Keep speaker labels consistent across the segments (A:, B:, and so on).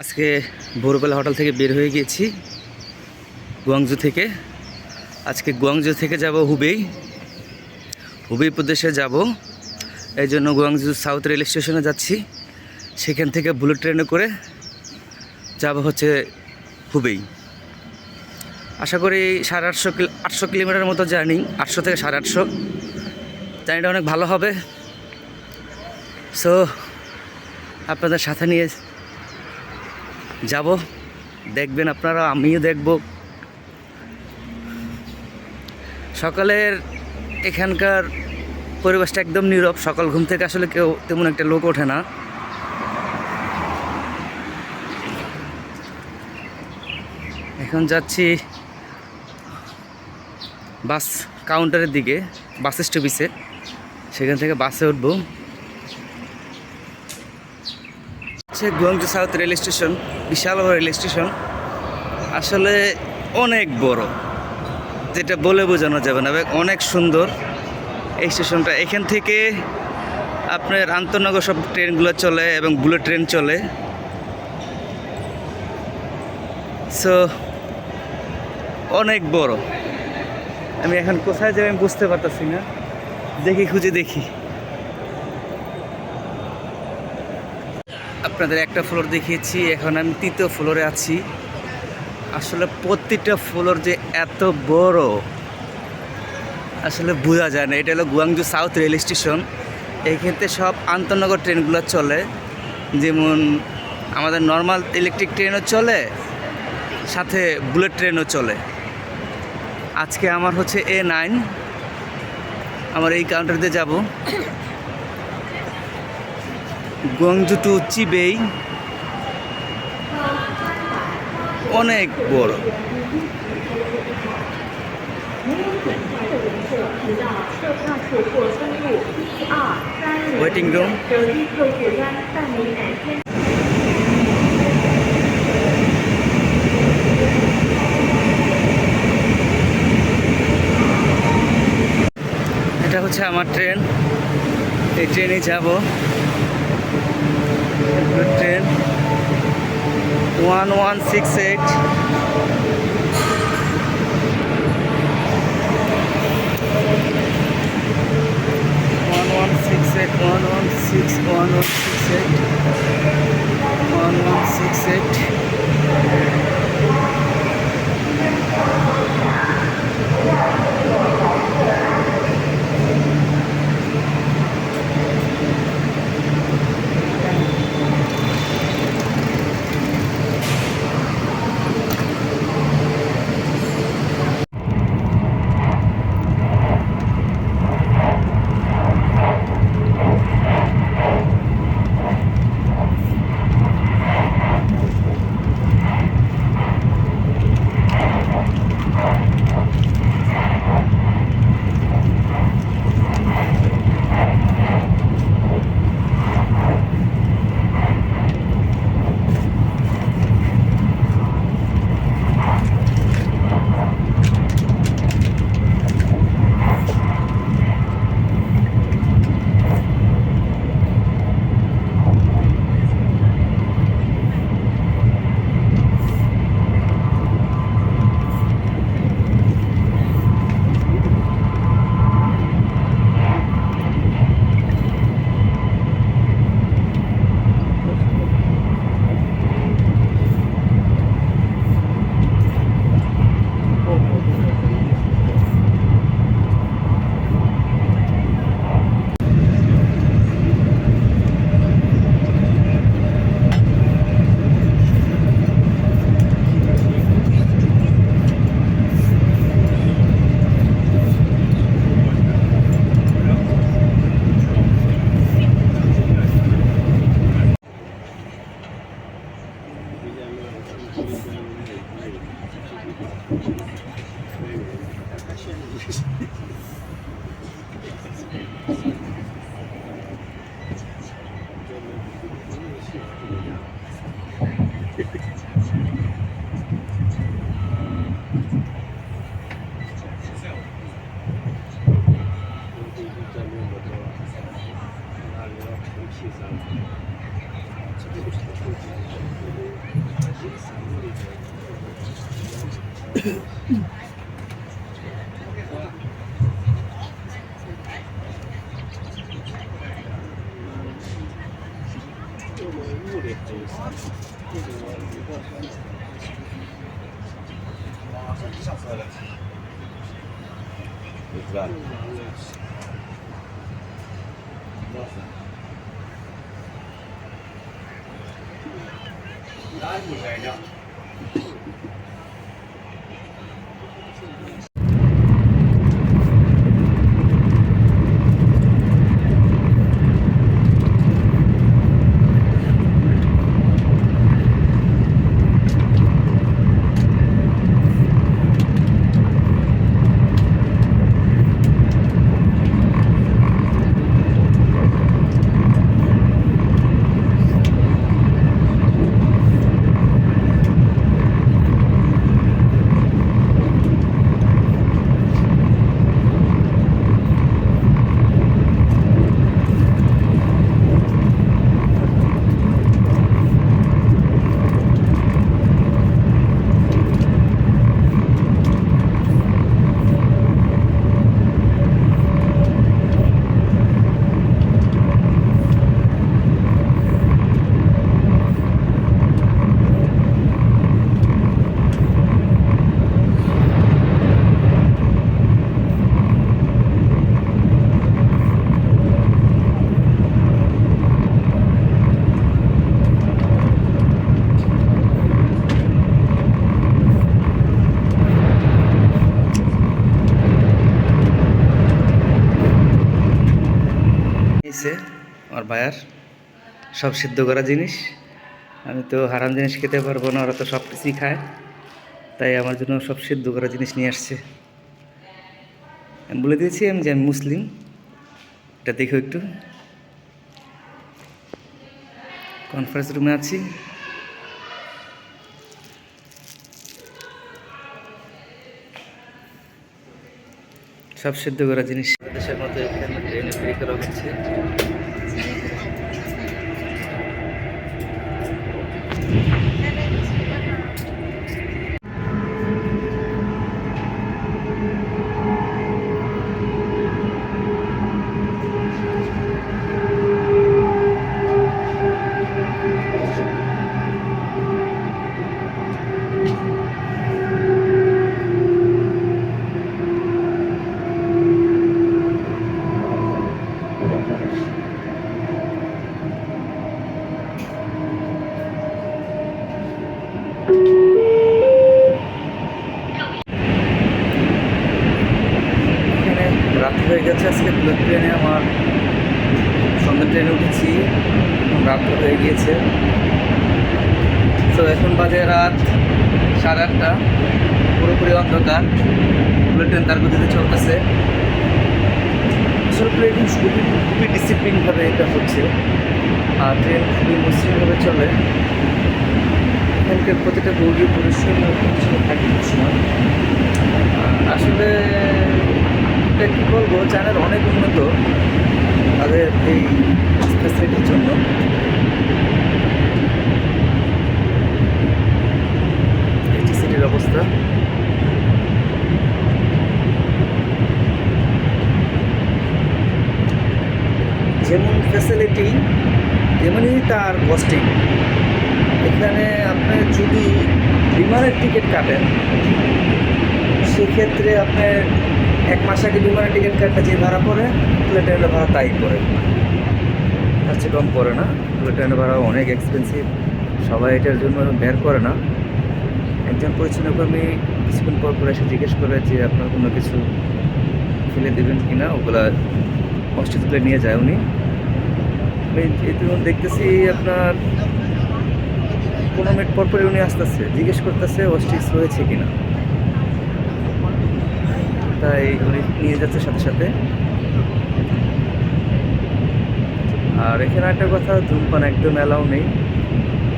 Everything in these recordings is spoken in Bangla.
A: আজকে ভোরবেলা হোটেল থেকে বের হয়ে গিয়েছি গুয়াংজু থেকে। আজকে গুয়াংজু থেকে যাব হুবেই প্রদেশে যাব। এই জন্য গুয়াংজু সাউথ রেল স্টেশনে যাচ্ছি। সেখান থেকে বুলেট ট্রেনে করে যাব হচ্ছে হুবেই। আশা করি 850 কিলোমিটার মতো জার্নি, 800 থেকে 850। জার্নিটা অনেক ভালো হবে। সো আপনাদের সাথে নিয়ে যাব, দেখবেন আপনারা, আমিও দেখব। সকালের এখানকার পরিবেশটা একদম নীরব। সকাল ঘুম থেকে আসলে কেউ তেমন একটা লোক ওঠে না। এখন যাচ্ছি বাস কাউন্টারের দিকে, বাস স্টপেজে। সেখান থেকে বাসে উঠবো। গুয়াংজু সাউথ রেল স্টেশন বিশাল বড় রেল স্টেশন, আসলে অনেক বড়, যেটা বলে বোঝানো যাবে না। অনেক সুন্দর এই স্টেশনটা। এখান থেকে আপনার আন্তনগর সব ট্রেনগুলো চলে এবং বুলেট ট্রেন চলে। সো অনেক বড়। আমি এখন কোথায় যাই আমি বুঝতে পারতেছি না, খুঁজে দেখি। আপনাদের একটা ফ্লোর দেখিয়েছি, এখন আমি 3য় ফ্লোরে আছি। আসলে প্রত্যেকটা ফ্লোর যে এত বড় আসলে বোঝা যায় না। এটা হলো গুয়াংজু সাউথ রেল স্টেশন। এইক্ষেত্রে সব আন্তনগর ট্রেনগুলো চলে, যেমন আমাদের নর্মাল ইলেকট্রিক ট্রেনও চলে, সাথে বুলেট ট্রেনও চলে। আজকে আমার হচ্ছে A9, আমার এই কাউন্টার দিয়ে যাব গুয়াংজু টু চিবেই। অনেক বড়। Waiting room. এটা হচ্ছে আমার ট্রেন, এই ট্রেনে যাব। ট্রেন 1168। আমার ভাইয়ার সব সিদ্ধ করা জিনিস, আমি তো হারাম জিনিস খেতে পারবো না, ওরা তো সব কিছুই খায়, তাই আমার জন্য সব সিদ্ধ করা জিনিস নিয়ে আসছে। আমি বলে দিয়েছি যে আমি মুসলিম, এটা দেখো একটু। কনফারেন্স রুমে আছি, সব সিদ্ধ করা জিনিস দেশের মতো এখানে ট্রেনে ফ্রি করা হচ্ছে। রাত হয়ে গেছে, আজকে বুলেট ট্রেনে আমার সন্ধ্যা ট্রেনে উঠেছি, রাত হয়ে গিয়েছে। তো এখন বাজে রাত 8:30, পুরোপুরি অন্ধকার, বুলেট ট্রেন তার গতিতে চলতেছে। আসলে ট্রেন খুবই ডিসিপ্লিনভাবে এটা হচ্ছে, আর ট্রেন খুবই মসৃণভাবে চলে। এখানকার প্রতিটা বগি পরিশ্রম থাকে সময়। আসলে এটা কী বলবো, চায়নার অনেক উন্নত তাদের এই ফ্যাসিলিটির জন্য। এইটি সিটির অবস্থা যেমন ফ্যাসিলিটি তেমনই তার কস্টিং। এখানে আপনি যদি বিমানের টিকিট কাটেন, সেক্ষেত্রে আপনার 1 মাস আগে বিমানের টিকিট কাটলে যে ভাড়া পড়ে, প্লেনের ভাড়া তাই পড়ে, তার চেয়ে কম পড়ে না। প্লেনের ভাড়া অনেক এক্সপেন্সিভ, সবাই এটার জন্য বের করে না। একজন পরিচ্ছন্ন কর্মী কিছুক্ষণ পর এসে জিজ্ঞেস করে যে আপনার কোনো কিছু ফেলে দেবেন কি না, ওগুলা অস্ট্রিচ তুলে নিয়ে যায় উনি। আমি এরকম দেখতেছি আপনার 15 মিনিট পর পরে উনি আসতেছে, জিজ্ঞেস করতেছে অস্ট্রিচ হয়েছে কিনা, তাই উনি নিয়ে যাচ্ছে সাথে সাথে। আর এখানে একটা কথা, ধূমপান একদম অ্যালাউ নেই,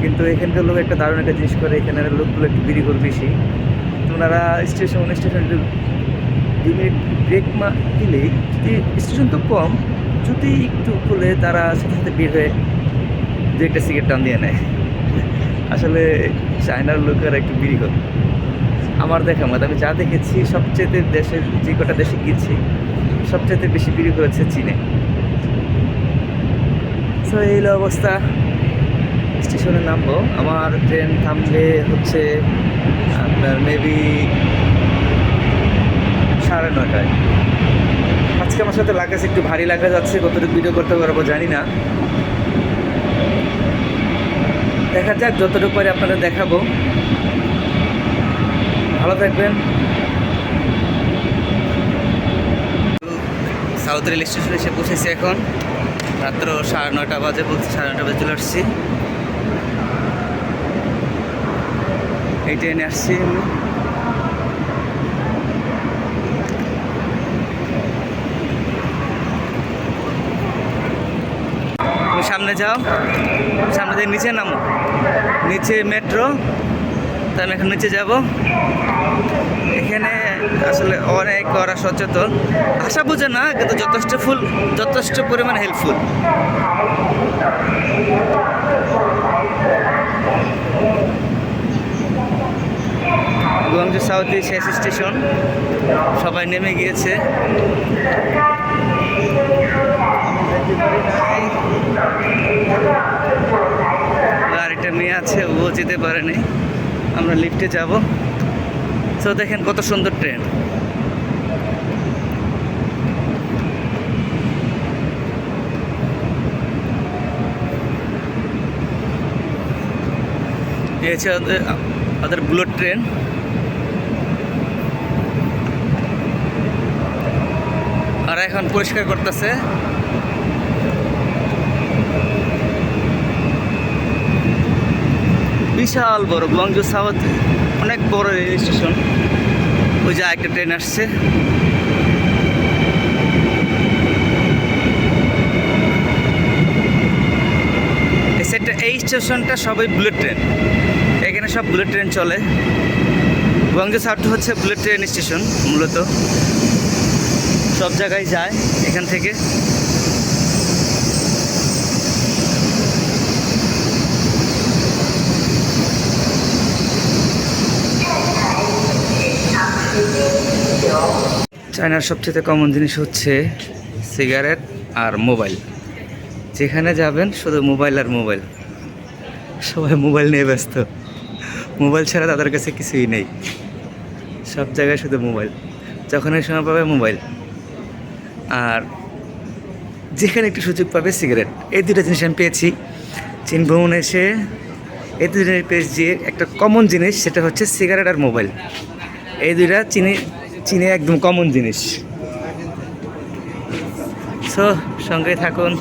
A: কিন্তু এখানকার লোক একটা দারুণ একটা জিনিস করে, এখানের লোকগুলো একটু বিড়িঘর বেশি। তো ওনারা স্টেশন 2 মিনিট ব্রেক দিলেই, যদি স্টেশন তো কম, যদি একটু খুলে তারা সাথে সাথে বের হয়ে 2-1টা সিগারেট টান দিয়ে নেয়। আসলে চায়নার লোকেরা একটু বিড়িঘর। আমার দেখা মত আমি যা দেখেছি সবচেয়ে দেশের যে কটা দেশে গিয়েছি সবচেয়ে বেশি বিক্রি করেছে চীনে। সো এই হলো অবস্থা। স্টেশনে নামবো, আমার ট্রেন থামবে হচ্ছে আপনার মেবি 9:30। আজকে আমার সাথে লাগেজ একটু ভারী লাগেজ আছে, কতটুকু ভিডিও করতে পারবো জানি না, দেখা যাক যতটুকু পারি আপনাদের দেখাবো। ভালো থাকবেন। সাউথ রেল স্টেশনে এসে বসেছি, এখন রাত্র 9:30 বাজে, বলছি 9:30 বাজে চলে আসছি। এই ট্রেনে আসছি তুমি সামনে যাও, সামনে দিয়ে নিচে নামো, নিচে মেট্রো, তাই আমি এখন নিচে যাব। এখানে আসলে অনেক ওরা সচেতন, ভাষা বোঝে না কিন্তু যথেষ্ট পরিমাণ হেল্পফুল। গুয়াংজু সাউথ শেষ স্টেশন, সবাই নেমে গিয়েছে। আর একটা মেয়ে আছে, ও যেতে পারেনি, আমরা লিফটে যাব। তো দেখেন কত সুন্দর ট্রেন। এই হচ্ছে ওদের বুলেট ট্রেন। আর এখন পরিষ্কার করতেছে। বিশাল বড় গুয়াংজু সাউথ, অনেক বড় রেল স্টেশন। ওই যে একটা ট্রেন আসছে। এই স্টেশনটা সবাই বুলেট ট্রেন, এখানে সব বুলেট ট্রেন চলে। গুয়াংজু সাউথ হচ্ছে বুলেট ট্রেন স্টেশন, মূলত সব জায়গায় যায় এখান থেকে। চায়নার সবচেয়ে কমন জিনিস হচ্ছে সিগারেট আর মোবাইল। যেখানে যাবেন শুধু মোবাইল আর মোবাইল, সবাই মোবাইল নিয়ে ব্যস্ত। মোবাইল ছাড়া তাদের কাছে কিছুই নেই, সব জায়গায় শুধু মোবাইল, যখনই সময় পাবে মোবাইল, আর যেখানে একটু সুযোগ পাবে সিগারেট। এই দুটো জিনিস আমি পেয়েছি চীন ভ্রমণে এসে। এই দুটো জিনিস পেয়েছি, একটা কমন জিনিস, সেটা হচ্ছে সিগারেট আর মোবাইল। এই দুইটা চীনে একদম কমন জিনিস। সো সঙ্গে থাকুন।